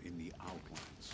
in the outlines.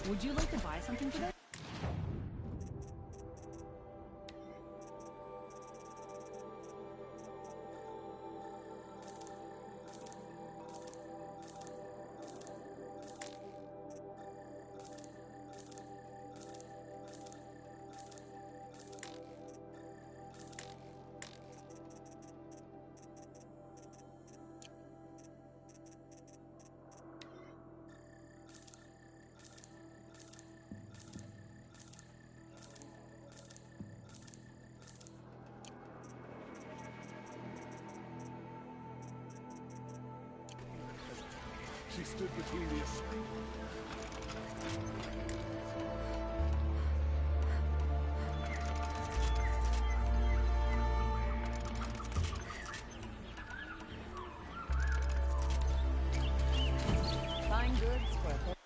Would you like to buy something today? She stood between the estate. Fine goods for a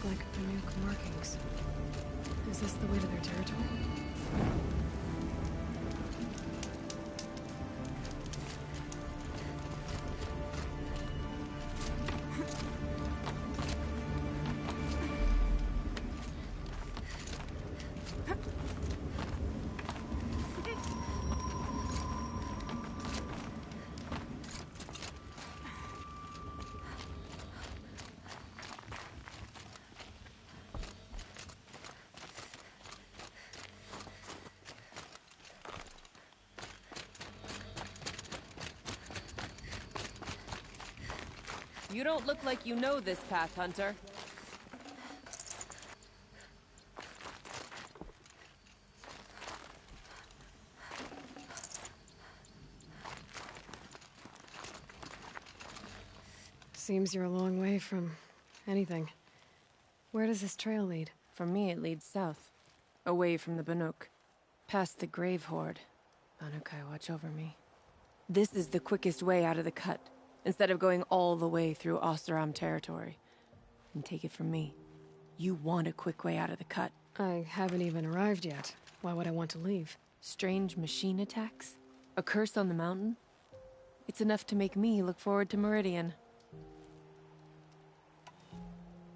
like Banuk markings. Is this the way to their territory? You don't look like you know this path, Hunter. Seems you're a long way from anything. Where does this trail lead? For me, it leads south. Away from the Banuk. Past the Grave Horde. Banukai, watch over me. This is the quickest way out of the cut, instead of going all the way through Oseram territory. And take it from me, you want a quick way out of the cut. I haven't even arrived yet. Why would I want to leave? Strange machine attacks? A curse on the mountain? It's enough to make me look forward to Meridian.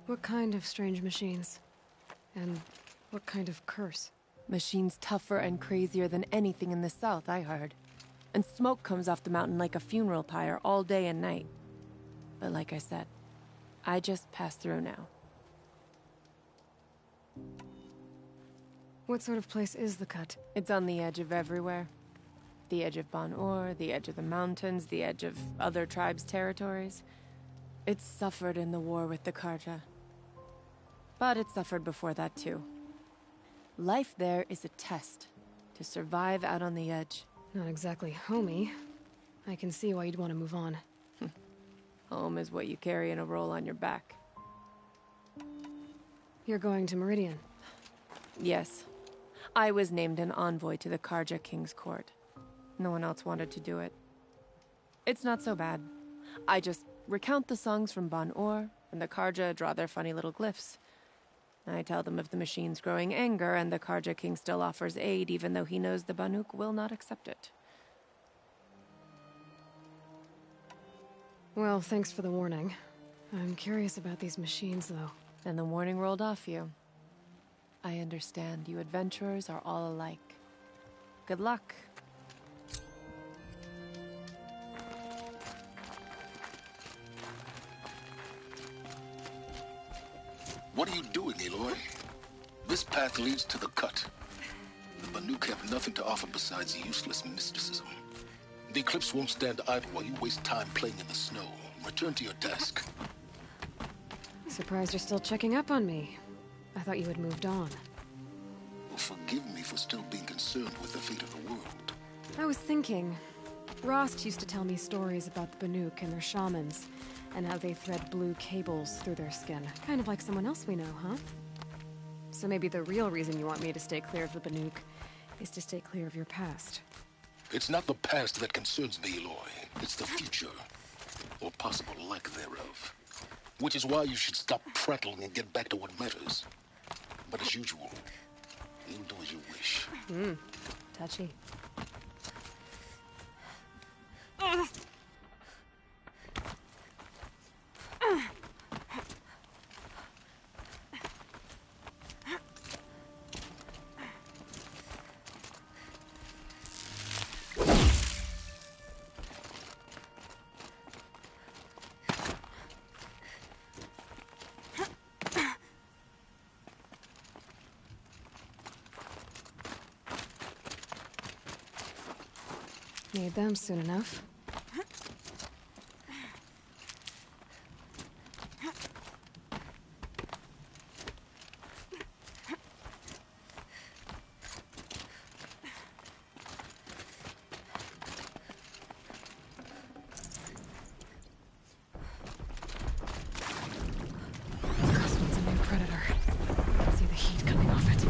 What kind of strange machines? And what kind of curse? Machines tougher and crazier than anything in the south, I heard. And smoke comes off the mountain like a funeral pyre all day and night. But like I said, I just passed through now. What sort of place is the cut? It's on the edge of everywhere. The edge of Ban-Or, the edge of the mountains, the edge of other tribes' territories. It's suffered in the war with the Karja. But it suffered before that too. Life there is a test to survive out on the edge. Not exactly homey. I can see why you'd want to move on. Home is what you carry in a roll on your back. You're going to Meridian. Yes. I was named an envoy to the Karja King's court. No one else wanted to do it. It's not so bad. I just recount the songs from Ban-Or, and the Karja draw their funny little glyphs. I tell them of the machine's growing anger, and the Karja King still offers aid, even though he knows the Banuk will not accept it. Well, thanks for the warning. I'm curious about these machines, though. And the warning rolled off you. I understand. You adventurers are all alike. Good luck. What are you doing, Aloy? This path leads to the cut. The Banuk have nothing to offer besides useless mysticism. The Eclipse won't stand idle while you waste time playing in the snow. Return to your desk. Surprised you're still checking up on me. I thought you had moved on. Well, forgive me for still being concerned with the fate of the world. I was thinking, Rost used to tell me stories about the Banuk and their shamans, and how they thread blue cables through their skin. Kind of like someone else we know, huh? So maybe the real reason you want me to stay clear of the Banuk is to stay clear of your past. It's not the past that concerns me, Aloy. It's the future, or possible lack thereof. Which is why you should stop prattling and get back to what matters. But as usual, you do as you wish. Touchy. Need them soon enough. This one's a new predator. See the heat coming off it.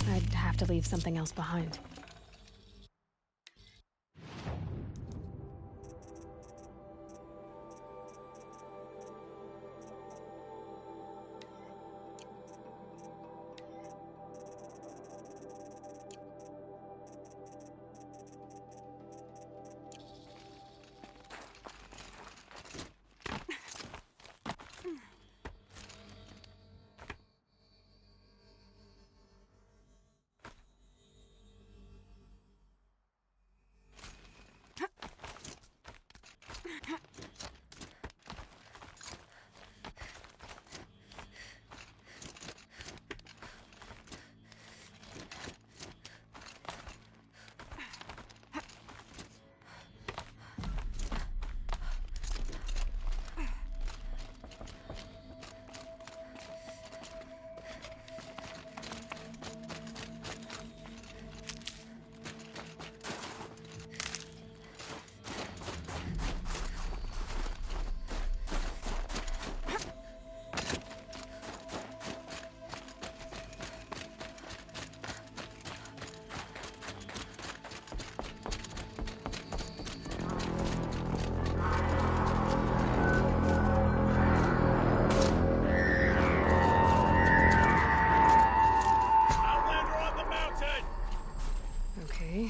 I'd have to leave something else behind.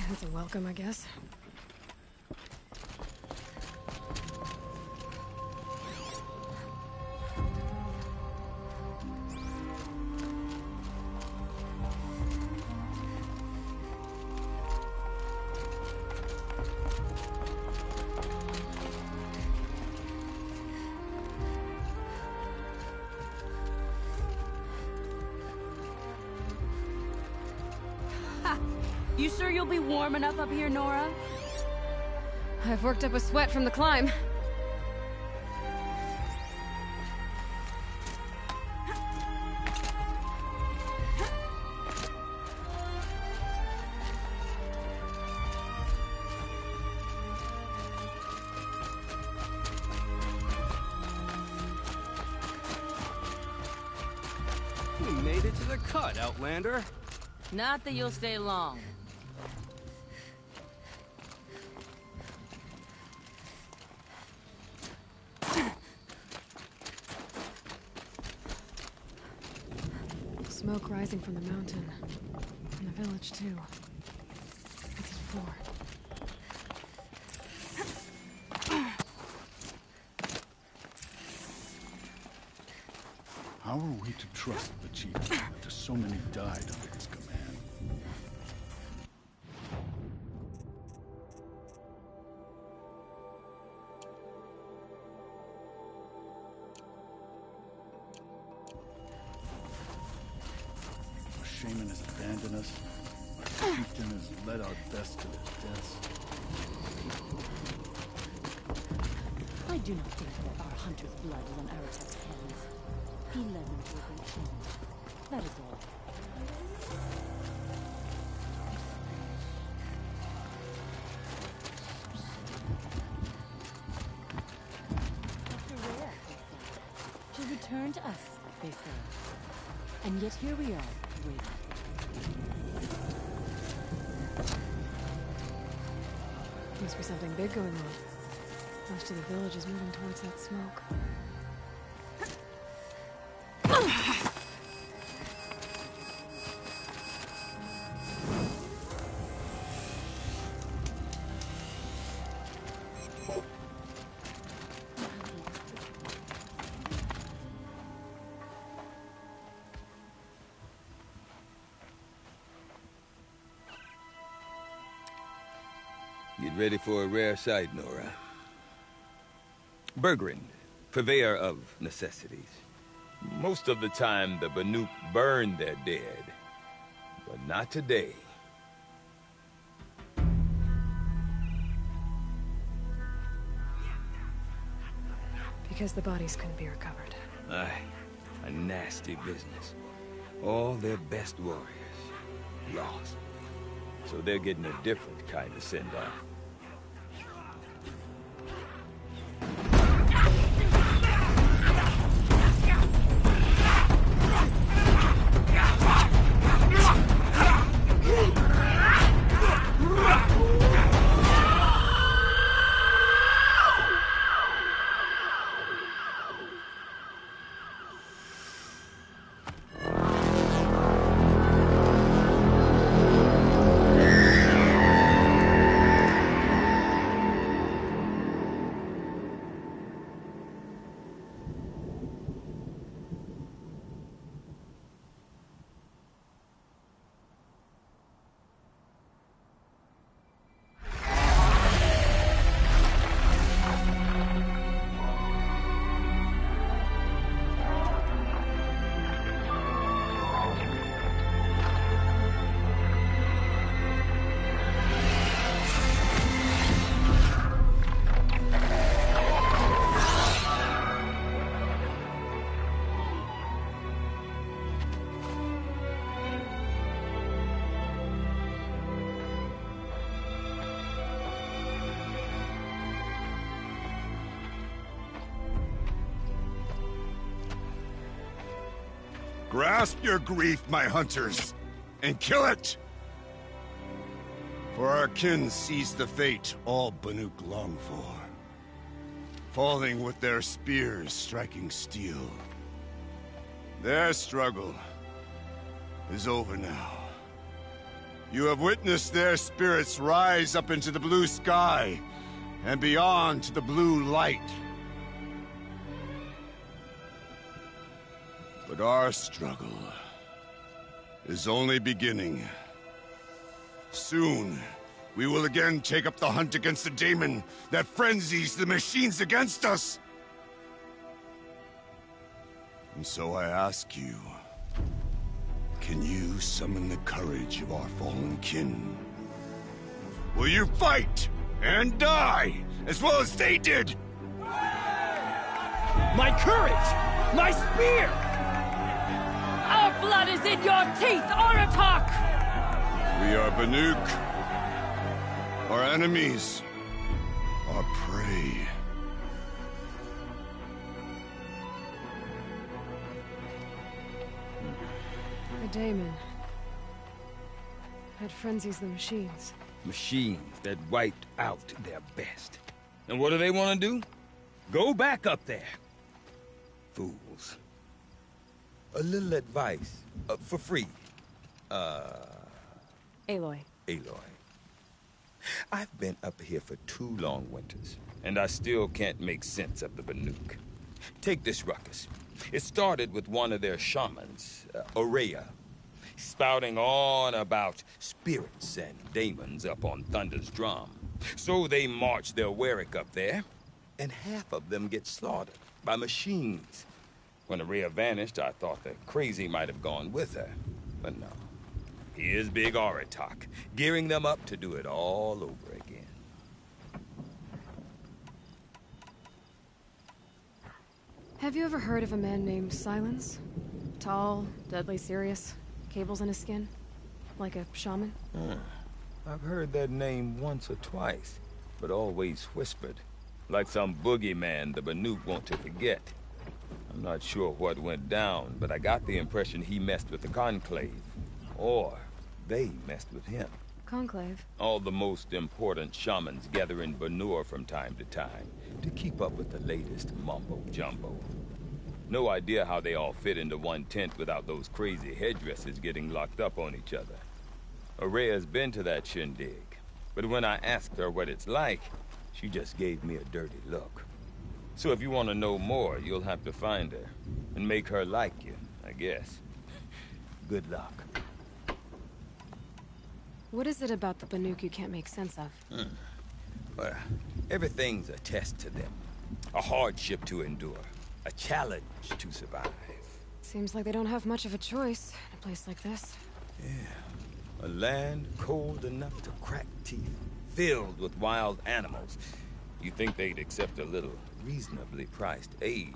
That's a welcome, I guess. You sure you'll be warm enough up here, Nora? I've worked up a sweat from the climb. We made it to the cut, Outlander. Not that you'll stay long. Smoke rising from the mountain. From the village, too. What's it for? How are we to trust the chief after so many died under his command? Our shaman has abandoned us. Our chieftain has led our best to their deaths. I do not think that our hunter's blood is on Aratek's hands. He led them to a great challenge. That is all. After Rhea, they said. To return to us, they said. And yet here we are, waiting. Must be something big going on. Most of the village is moving towards that smoke. Get ready for a rare sight, Nora. Bergrand, purveyor of necessities. Most of the time, the Banuk burn their dead. But not today. Because the bodies couldn't be recovered. Aye, a nasty business. All their best warriors lost. So they're getting a different kind of send-off. Grasp your grief, my hunters, and kill it! For our kin sees the fate all Banuk long for. Falling with their spears striking steel. Their struggle is over now. You have witnessed their spirits rise up into the blue sky and beyond to the blue light. But our struggle is only beginning. Soon, we will again take up the hunt against the daemon that frenzies the machines against us. And so I ask you, can you summon the courage of our fallen kin? Will you fight and die as well as they did? My courage! My spear! Our blood is in your teeth, Aratak! We are Banuk. Our enemies are prey. The daemon. That frenzies the machines. Machines that wiped out their best. And what do they want to do? Go back up there. Fools. A little advice, for free. Aloy. Aloy. I've been up here for 2 long winters, and I still can't make sense of the Banuk. Take this ruckus. It started with one of their shamans, Aurea, spouting on about spirits and daemons up on Thunder's drum. So they march their Warwick up there, and half of them get slaughtered by machines. When Aurea vanished, I thought the crazy might have gone with her, but no. Here's Big Aratak, gearing them up to do it all over again. Have you ever heard of a man named Silence? Tall, deadly serious, cables in his skin? Like a shaman? I've heard that name once or twice, but always whispered. Like some boogeyman the Banuk want to forget. I'm not sure what went down, but I got the impression he messed with the Conclave. Or they messed with him. Conclave? All the most important shamans gather in Banur from time to time to keep up with the latest mumbo-jumbo. No idea how they all fit into one tent without those crazy headdresses getting locked up on each other. Aurea's been to that shindig, but when I asked her what it's like, she just gave me a dirty look. So if you want to know more, you'll have to find her and make her like you, I guess. Good luck. What is it about the Banuk you can't make sense of? Well, everything's a test to them. A hardship to endure. A challenge to survive. Seems like they don't have much of a choice in a place like this. Yeah. A land cold enough to crack teeth, filled with wild animals. You think they'd accept a little reasonably priced aid.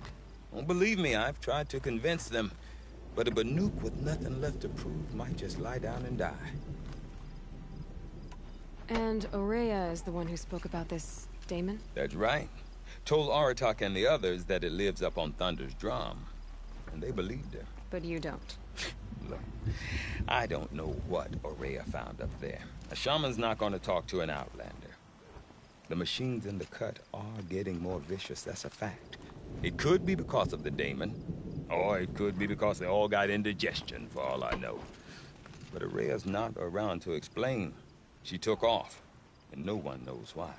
Well, believe me, I've tried to convince them. But a Banuk with nothing left to prove might just lie down and die. And Aurea is the one who spoke about this daemon? That's right. Told Aratak and the others that it lives up on Thunder's drum. And they believed her. But you don't. Look, I don't know what Aurea found up there. A shaman's not going to talk to an outlander. The machines in the cut are getting more vicious, that's a fact. It could be because of the daemon, or it could be because they all got indigestion, for all I know. But Aurea's not around to explain. She took off, and no one knows why.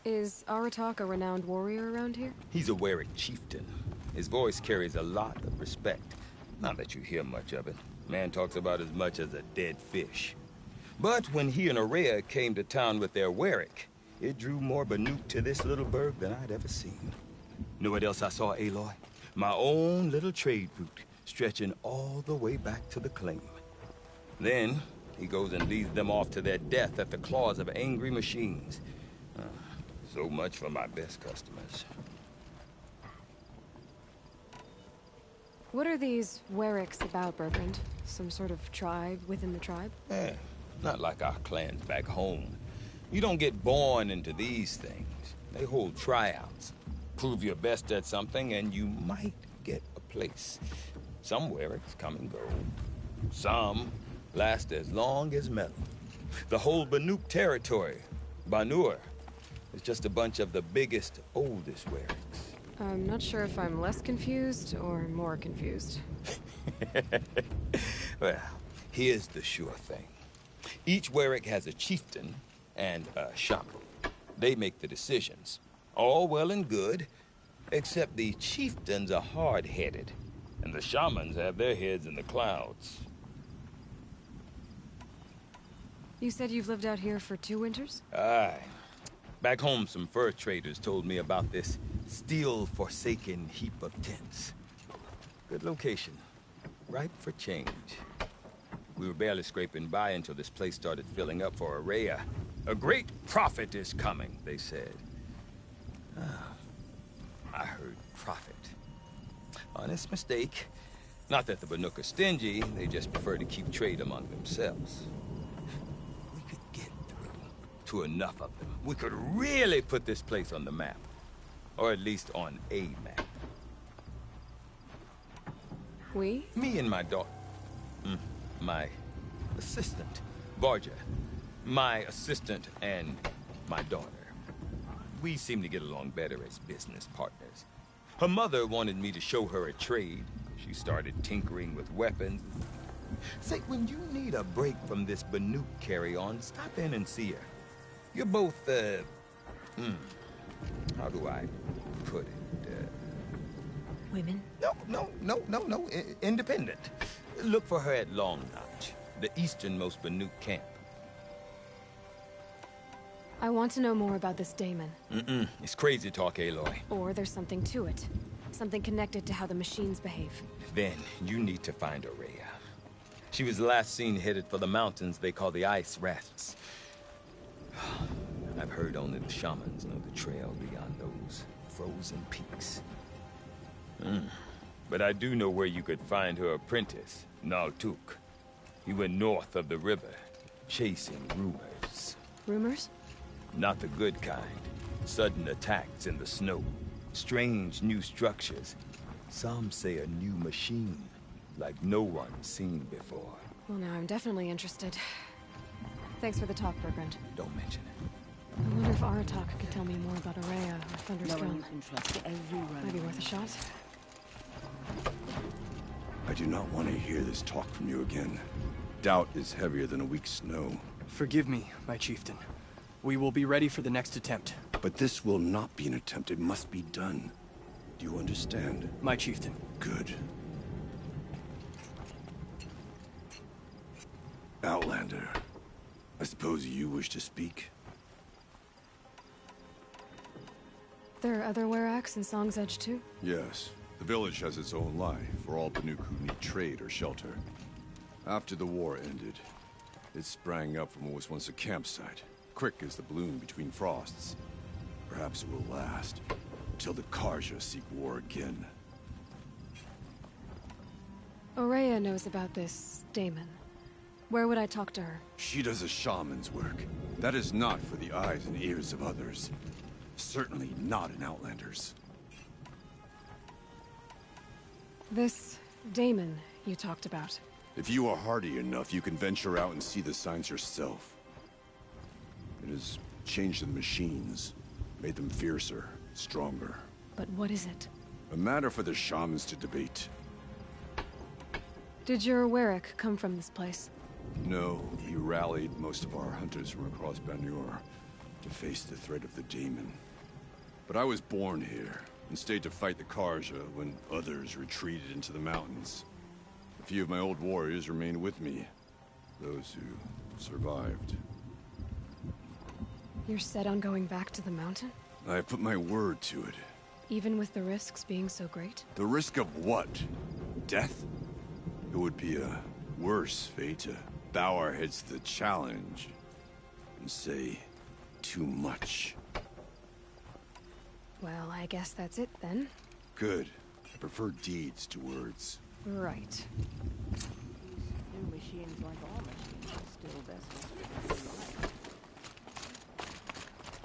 Is Aratak a renowned warrior around here? He's a Warwick chieftain. His voice carries a lot of respect. Not that you hear much of it. Man talks about as much as a dead fish. But when he and Aurea came to town with their Warwick, it drew more Banuk to this little burg than I'd ever seen. Know what else I saw, Aloy? My own little trade route, stretching all the way back to the claim. Then, he goes and leads them off to their death at the claws of angry machines. So much for my best customers. What are these Warwicks about, Bertrand? Some sort of tribe within the tribe? Not like our clans back home. You don't get born into these things. They hold tryouts. Prove your best at something and you might get a place. Some Wericks come and go. Some last as long as metal. The whole Banuk territory, Banur, is just a bunch of the biggest, oldest Wericks. I'm not sure if I'm less confused or more confused. Well, here's the sure thing. Each Werick has a chieftain and a shaman. They make the decisions. All well and good, except the chieftains are hard-headed, and the shamans have their heads in the clouds. You said you've lived out here for 2 winters? Aye. Back home, some fur traders told me about this steel-forsaken heap of tents. Good location. Ripe for change. We were barely scraping by until this place started filling up for Araya. A great prophet is coming, they said. I heard prophet. Honest mistake. Not that the Banuk are stingy, they just prefer to keep trade among themselves. We could get through to enough of them. We could really put this place on the map. Or at least on a map. We? Me and my daughter. My assistant, Barja. My assistant and my daughter. We seem to get along better as business partners. Her mother wanted me to show her a trade. She started tinkering with weapons. Say, when you need a break from this Banuk carry-on, stop in and see her. You're both, how do I put it? Women? No. Independent. Look for her at Long Notch, the easternmost Banuk camp. I want to know more about this Daemon. It's crazy talk, Aloy. Or there's something to it. Something connected to how the machines behave. Then you need to find Araya. She was last seen headed for the mountains they call the Ice Rafts. I've heard only the shamans know the trail beyond those frozen peaks. But I do know where you could find her apprentice, Naltuk. He went north of the river, chasing rumors. Rumors? Not the good kind. Sudden attacks in the snow. Strange new structures. Some say a new machine, like no one's seen before. Well, now I'm definitely interested. Thanks for the talk, Bergrand. Don't mention it. I wonder if Aratak could tell me more about Araya or No Thunder's one Drum. you can trust everyone. Might be worth a shot. I do not want to hear this talk from you again. Doubt is heavier than a week's snow. Forgive me, my chieftain. We will be ready for the next attempt. But this will not be an attempt. It must be done. Do you understand? My chieftain. Good. Outlander, I suppose you wish to speak? There are other Weraks in Song's Edge too? Yes. The village has its own life for all Banuk who need trade or shelter. After the war ended, it sprang up from what was once a campsite, quick as the bloom between frosts. Perhaps it will last, until the Karja seek war again. Araya knows about this Daemon. Where would I talk to her? She does a shaman's work. That is not for the eyes and ears of others. Certainly not an Outlander's. This Daemon you talked about. If you are hardy enough, you can venture out and see the signs yourself. It has changed the machines, made them fiercer, stronger. But what is it? A matter for the shamans to debate. Did your Werik come from this place? No, he rallied most of our hunters from across Banur to face the threat of the Daemon. But I was born here, and stayed to fight the Karja when others retreated into the mountains. A few of my old warriors remained with me, those who survived. You're set on going back to the mountain? I have put my word to it. Even with the risks being so great? The risk of what? Death? It would be a worse fate to bow our heads to the challenge and say too much. Well, I guess that's it then. Good. I prefer deeds to words. Right. New machines, like all machines, are still vessels.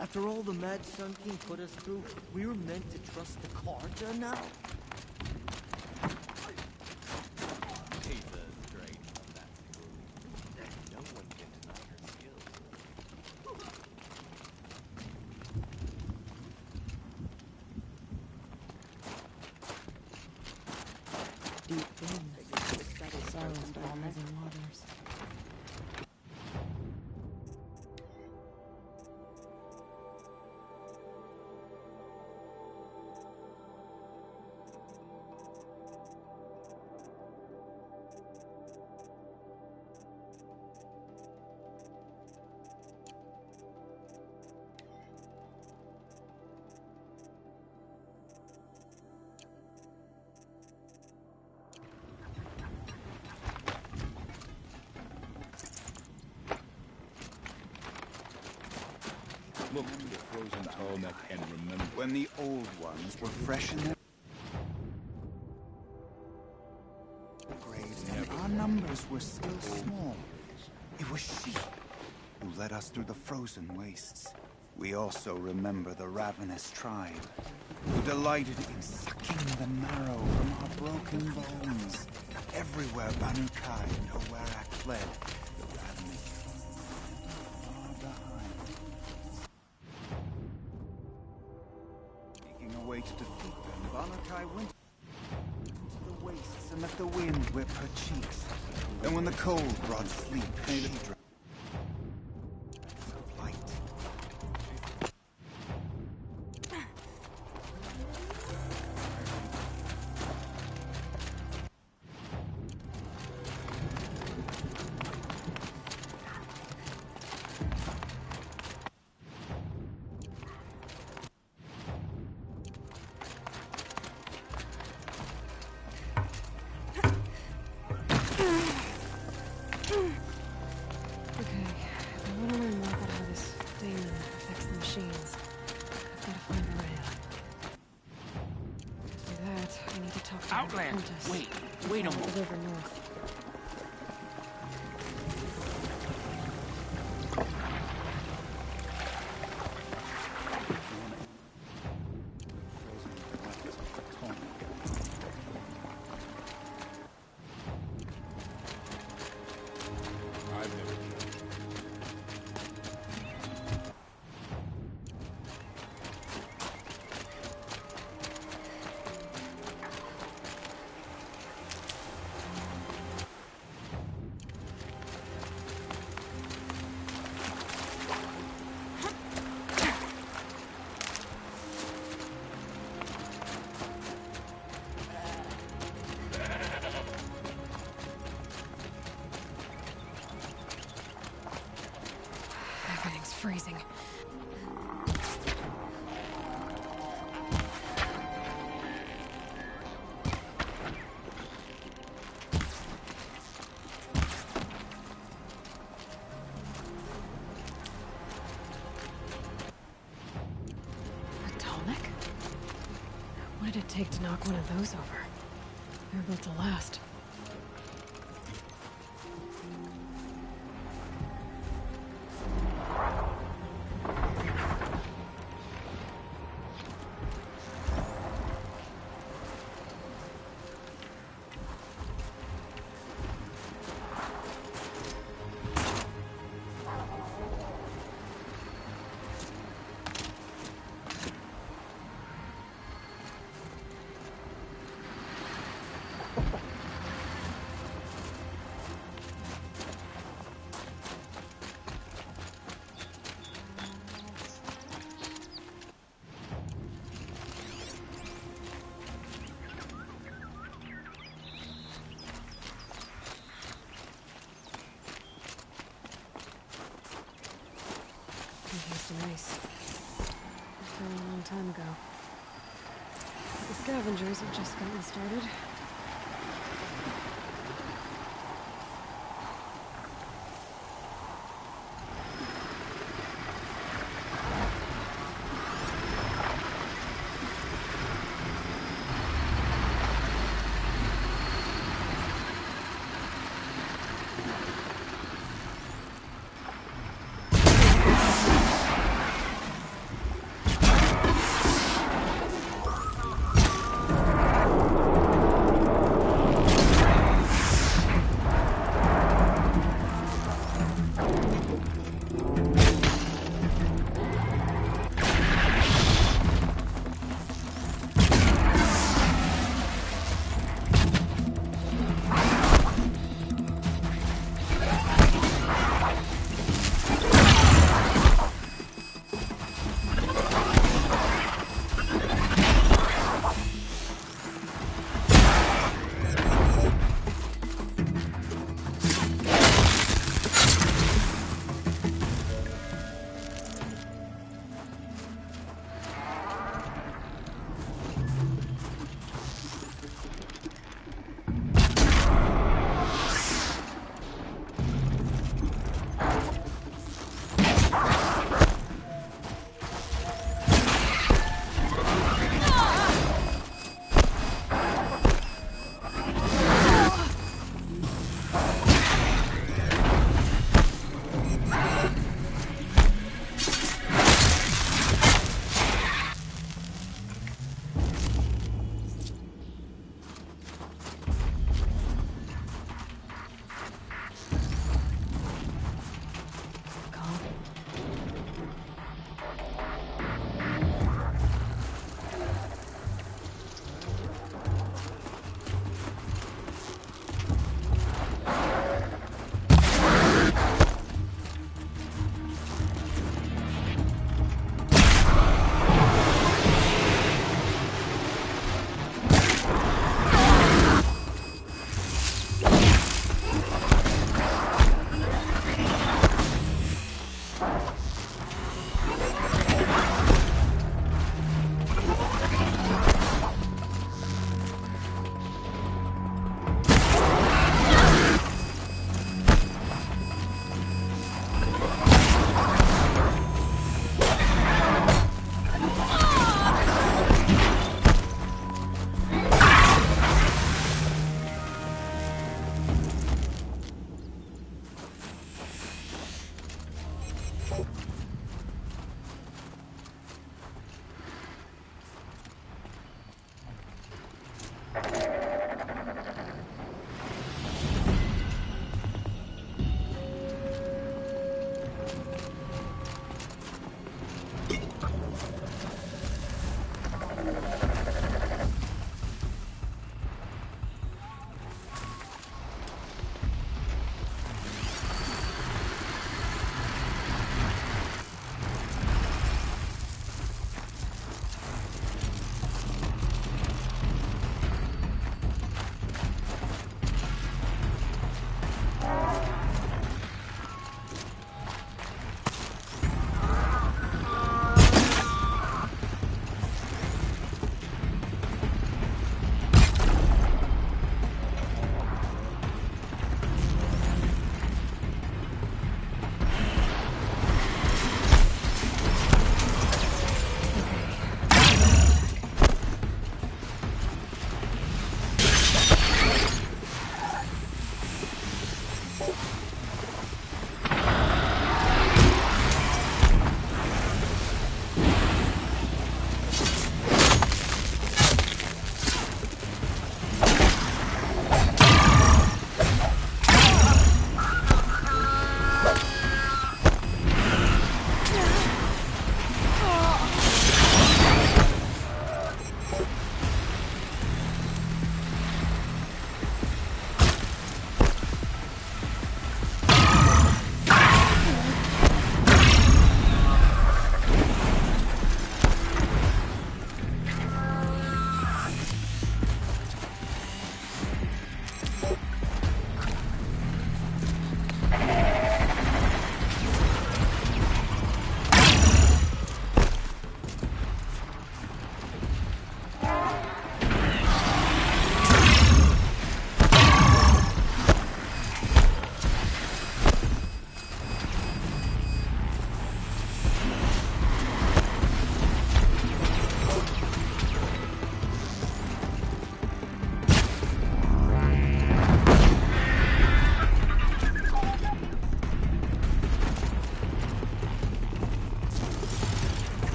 After all the Mad Sun King put us through, we were meant to trust the Karja now? deep within, sorrowed by rising waters. Look to the frozen tallneck and remember when the old ones were fresh in their grades and our numbers were still small. It was she who led us through the frozen wastes. We also remember the ravenous tribe who delighted in sucking the marrow from our broken bones. Everywhere Banu Kai and Owarak fled, the ravenous far behind. Making a way to defeat them, Banu Kai went to the wastes and let the wind whip her cheeks. And when the cold brought sleep, she drank of light. Okay, I want to learn more about how this daemon affects the machines. I've got to find a way. To do that, I need to talk to Outland! the Countess. Wait a The moment. river north. I've never judged. Everything's freezing. A tallneck? What did it take to knock one of those over? They're built to last. Some ice. From a long time ago. The scavengers have just gotten started.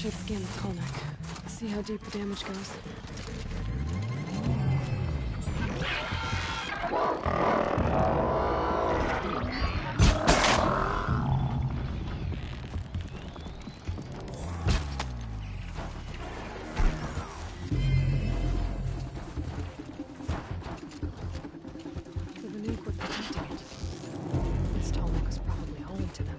Should scan the Kolnak. See how deep the damage goes. The Banuk were protecting it. This Tolnak was probably holy to them.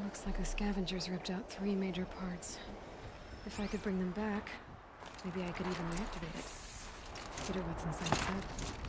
Looks like the scavengers ripped out 3 major parts. If I could bring them back, maybe I could even reactivate it. Consider what's inside its head.